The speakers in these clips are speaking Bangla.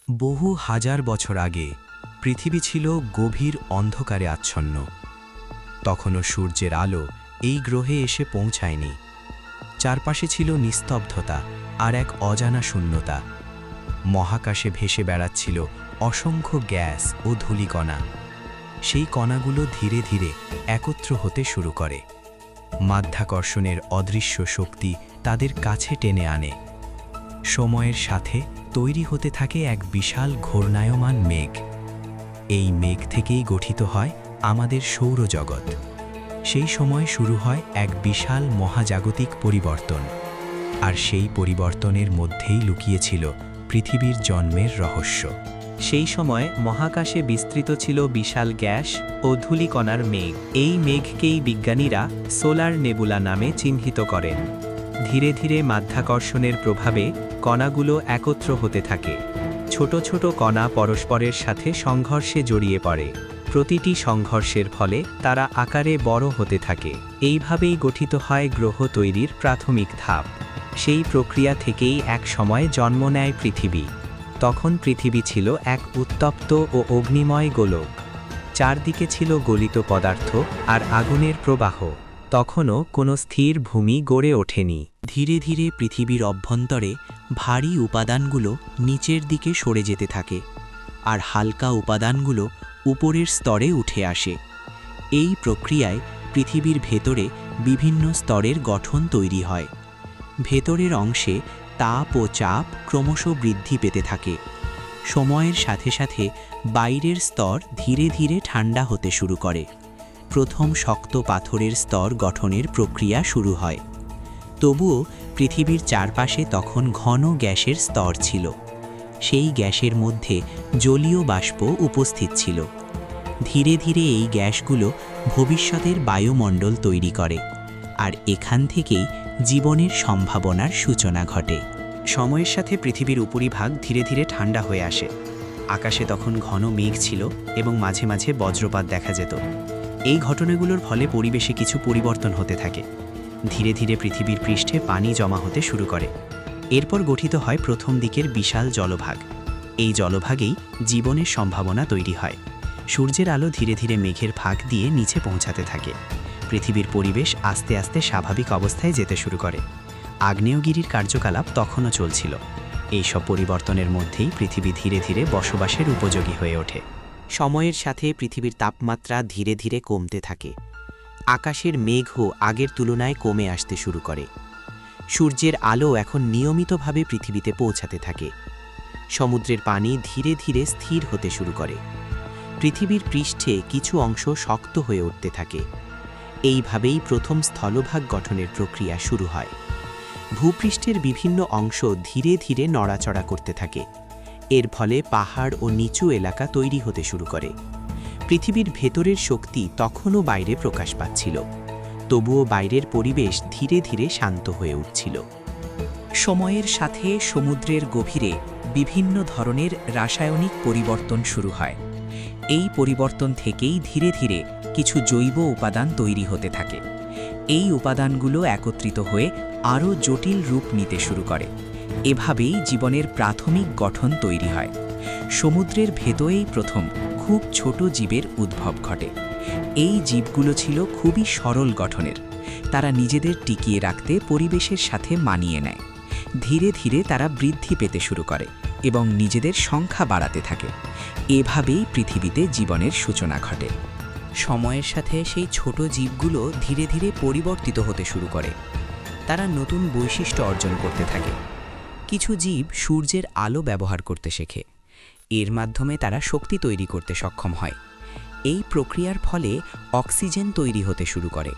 বহু হাজার বছর আগে পৃথিবী ছিল গভীর অন্ধকারে আচ্ছন্ন। তখনও সূর্যের আলো এই গ্রহে এসে পৌঁছায়নি। চারপাশে ছিল নিস্তব্ধতা আর এক অজানা শূন্যতা। মহাকাশে ভেসে বেড়াচ্ছিল অসংখ্য গ্যাস ও ধূলিকণা। সেই কণাগুলো ধীরে ধীরে একত্র হতে শুরু করে। মাধ্যাকর্ষণের অদৃশ্য শক্তি তাদের কাছে টেনে আনে। সময়ের সাথে তৈরি হতে থাকে এক বিশাল ঘূর্ণায়মান মেঘ। এই মেঘ থেকেই গঠিত হয় আমাদের সৌরজগৎ। সেই সময় শুরু হয় এক বিশাল মহাজাগতিক পরিবর্তন, আর সেই পরিবর্তনের মধ্যেই লুকিয়েছিল পৃথিবীর জন্মের রহস্য। সেই সময় মহাকাশে বিস্তৃত ছিল বিশাল গ্যাস ও ধূলিকণার মেঘ। এই মেঘকেই বিজ্ঞানীরা সোলার নেবুলা নামে চিহ্নিত করেন। ধীরে ধীরে মাধ্যাকর্ষণের প্রভাবে কণাগুলো একত্র হতে থাকে। ছোট ছোট কণা পরস্পরের সাথে সংঘর্ষে জড়িয়ে পড়ে। প্রতিটি সংঘর্ষের ফলে তারা আকারে বড় হতে থাকে। এইভাবেই গঠিত হয় গ্রহ তৈরির প্রাথমিক ধাপ। সেই প্রক্রিয়া থেকেই এক সময় জন্ম নেয় পৃথিবী। তখন পৃথিবী ছিল এক উত্তপ্ত ও অগ্নিময় গোলক। চারদিকে ছিল গলিত পদার্থ আর আগুনের প্রবাহ। তখনও কোনো স্থির ভূমি গড়ে ওঠেনি। ধীরে ধীরে পৃথিবীর অভ্যন্তরে ভারী উপাদানগুলো নিচের দিকে সরে যেতে থাকে, আর হালকা উপাদানগুলো উপরের স্তরে উঠে আসে। এই প্রক্রিয়ায় পৃথিবীর ভেতরে বিভিন্ন স্তরের গঠন তৈরি হয়। ভেতরের অংশে তাপ ও চাপ ক্রমশ বৃদ্ধি পেতে থাকে। সময়ের সাথে সাথে বাইরের স্তর ধীরে ধীরে ঠান্ডা হতে শুরু করে। প্রথম শক্ত পাথরের স্তর গঠনের প্রক্রিয়া শুরু হয়। তবুও পৃথিবীর চারপাশে তখন ঘন গ্যাসের স্তর ছিল। সেই গ্যাসের মধ্যে জলীয় বাষ্প উপস্থিত ছিল। ধীরে ধীরে এই গ্যাসগুলো ভবিষ্যতের বায়ুমণ্ডল তৈরি করে, আর এখান থেকেই জীবনের সম্ভাবনার সূচনা ঘটে। সময়ের সাথে পৃথিবীর উপরিভাগ ধীরে ধীরে ঠান্ডা হয়ে আসে। আকাশে তখন ঘন মেঘ ছিল এবং মাঝে মাঝে বজ্রপাত দেখা যেত। এই ঘটনাগুলোর ফলে পরিবেশে কিছু পরিবর্তন হতে থাকে। ধীরে ধীরে পৃথিবীর পৃষ্ঠে পানি জমা হতে শুরু করে। এরপর গঠিত হয় প্রথম দিকের বিশাল জলভাগ। এই জলভাগেই জীবনের সম্ভাবনা তৈরি হয়। সূর্যের আলো ধীরে ধীরে মেঘের ফাঁক দিয়ে নিচে পৌঁছাতে থাকে। পৃথিবীর পরিবেশ আস্তে আস্তে স্বাভাবিক অবস্থায় যেতে শুরু করে। আগ্নেয়গিরির কার্যকলাপ তখনও চলছিল। এইসব পরিবর্তনের মধ্যেই পৃথিবী ধীরে ধীরে বসবাসের উপযোগী হয়ে ওঠে। সময়ের সাথে পৃথিবীর তাপমাত্রা ধীরে ধীরে কমতে থাকে। আকাশের মেঘও আগের তুলনায় কমে আসতে শুরু করে। সূর্যের আলো এখন নিয়মিতভাবে পৃথিবীতে পৌঁছাতে থাকে। সমুদ্রের পানি ধীরে ধীরে স্থির হতে শুরু করে। পৃথিবীর পৃষ্ঠে কিছু অংশ শক্ত হয়ে উঠতে থাকে। এইভাবেই প্রথম স্থলভাগ গঠনের প্রক্রিয়া শুরু হয়। ভূপৃষ্ঠের বিভিন্ন অংশ ধীরে ধীরে নড়াচড়া করতে থাকে। এর ফলে পাহাড় ও নিচু এলাকা তৈরি হতে শুরু করে। পৃথিবীর ভেতরের শক্তি তখনও বাইরে প্রকাশ পাচ্ছিল, তবুও বাইরের পরিবেশ ধীরে ধীরে শান্ত হয়ে উঠছিল। সময়ের সাথে সমুদ্রের গভীরে বিভিন্ন ধরনের রাসায়নিক পরিবর্তন শুরু হয়। এই পরিবর্তন থেকেই ধীরে ধীরে কিছু জৈব উপাদান তৈরি হতে থাকে। এই উপাদানগুলো একত্রিত হয়ে আরও জটিল রূপ নিতে শুরু করে। এভাবেই জীবনের প্রাথমিক গঠন তৈরি হয়। সমুদ্রের ভেতরেই প্রথম খুব ছোট জীবের উদ্ভব ঘটে। এই জীবগুলো ছিল খুবই সরল গঠনের। তারা নিজেদের টিকিয়ে রাখতে পরিবেশের সাথে মানিয়ে নেয়। ধীরে ধীরে তারা বৃদ্ধি পেতে শুরু করে এবং নিজেদের সংখ্যা বাড়াতে থাকে। এভাবেই পৃথিবীতে জীবনের সূচনা ঘটে। সময়ের সাথে সেই ছোট জীবগুলো ধীরে ধীরে পরিবর্তিত হতে শুরু করে। তারা নতুন বৈশিষ্ট্য অর্জন করতে থাকে। কিছু জীব সূর্যের আলো ব্যবহার করতে শেখে। এর মাধ্যমে তারা শক্তি তৈরি করতে সক্ষম হয়। এই প্রক্রিয়ার ফলে অক্সিজেন তৈরি হতে শুরু করে।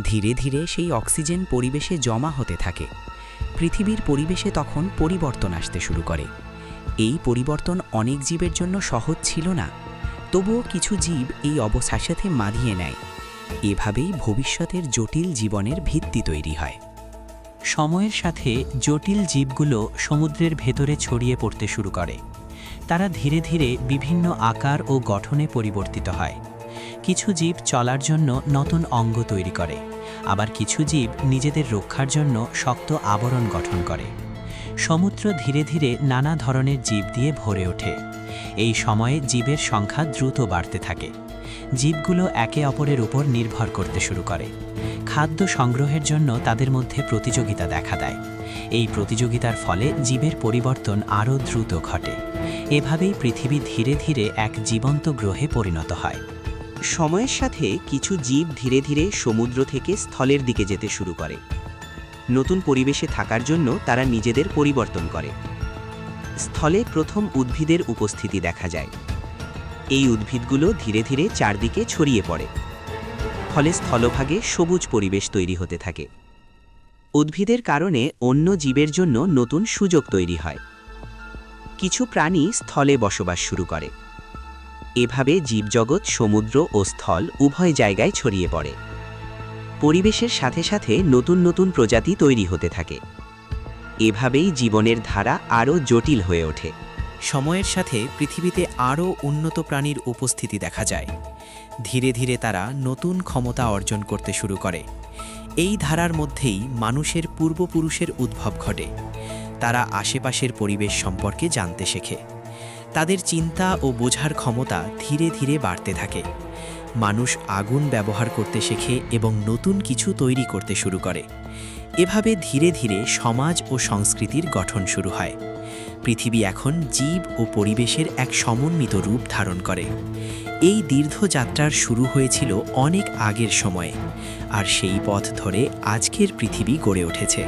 ধীরে ধীরে সেই অক্সিজেন পরিবেশে জমা হতে থাকে। পৃথিবীর পরিবেশে তখন পরিবর্তন আসতে শুরু করে। এই পরিবর্তন অনেক জীবের জন্য সহজ ছিল না, তবুও কিছু জীব এই অবস্থার সাথে মানিয়ে নেয়। এভাবেই ভবিষ্যতের জটিল জীবনের ভিত্তি তৈরি হয়। সময়ের সাথে জটিল জীবগুলো সমুদ্রের ভেতরে ছড়িয়ে পড়তে শুরু করে। তারা ধীরে ধীরে বিভিন্ন আকার ও গঠনে পরিবর্তিত হয়। কিছু জীব চলার জন্য নতুন অঙ্গ তৈরি করে, আবার কিছু জীব নিজেদের রক্ষার জন্য শক্ত আবরণ গঠন করে। সমুদ্র ধীরে ধীরে নানা ধরনের জীব দিয়ে ভরে ওঠে। এই সময়ে জীবের সংখ্যা দ্রুত বাড়তে থাকে। জীবগুলো একে অপরের উপর নির্ভর করতে শুরু করে। খাদ্য সংগ্রহের জন্য তাদের মধ্যে প্রতিযোগিতা দেখা দেয়। এই প্রতিযোগিতার ফলে জীবের পরিবর্তন আরও দ্রুত ঘটে। এভাবেই পৃথিবী ধীরে ধীরে এক জীবন্ত গ্রহে পরিণত হয়। সময়ের সাথে কিছু জীব ধীরে ধীরে সমুদ্র থেকে স্থলের দিকে যেতে শুরু করে। নতুন পরিবেশে থাকার জন্য তারা নিজেদের পরিবর্তন করে। স্থলে প্রথম উদ্ভিদের উপস্থিতি দেখা যায়। এই উদ্ভিদগুলো ধীরে ধীরে চারদিকে ছড়িয়ে পড়ে। ফলে স্থলভাগে সবুজ পরিবেশ তৈরি হতে থাকে। উদ্ভিদের কারণে অন্য জীবের জন্য নতুন সুযোগ তৈরি হয়। কিছু প্রাণী স্থলে বসবাস শুরু করে। এভাবে জীবজগৎ সমুদ্র ও স্থল উভয় জায়গায় ছড়িয়ে পড়ে। পরিবেশের সাথে সাথে নতুন নতুন প্রজাতি তৈরি হতে থাকে। এভাবেই জীবনের ধারা আরও জটিল হয়ে ওঠে। সময়ের সাথে পৃথিবীতে আরও উন্নত প্রাণীর উপস্থিতি দেখা যায়। ধীরে ধীরে তারা নতুন ক্ষমতা অর্জন করতে শুরু করে। এই ধারার মধ্যেই মানুষের পূর্বপুরুষের উদ্ভব ঘটে। তারা আশেপাশের পরিবেশ সম্পর্কে জানতে শেখে। তাদের চিন্তা ও বোঝার ক্ষমতা ধীরে ধীরে বাড়তে থাকে। মানুষ আগুন ব্যবহার করতে শেখে এবং নতুন কিছু তৈরি করতে শুরু করে। এভাবে ধীরে ধীরে সমাজ ও সংস্কৃতির গঠন শুরু হয়। পৃথিবী এখন জীব ও পরিবেশের এক সমন্বিত রূপ ধারণ করে। এই দীর্ঘ যাত্রার শুরু হয়েছিল অনেক আগের সময়ে, আর সেই পথ ধরে আজকের পৃথিবী গড়ে উঠেছে।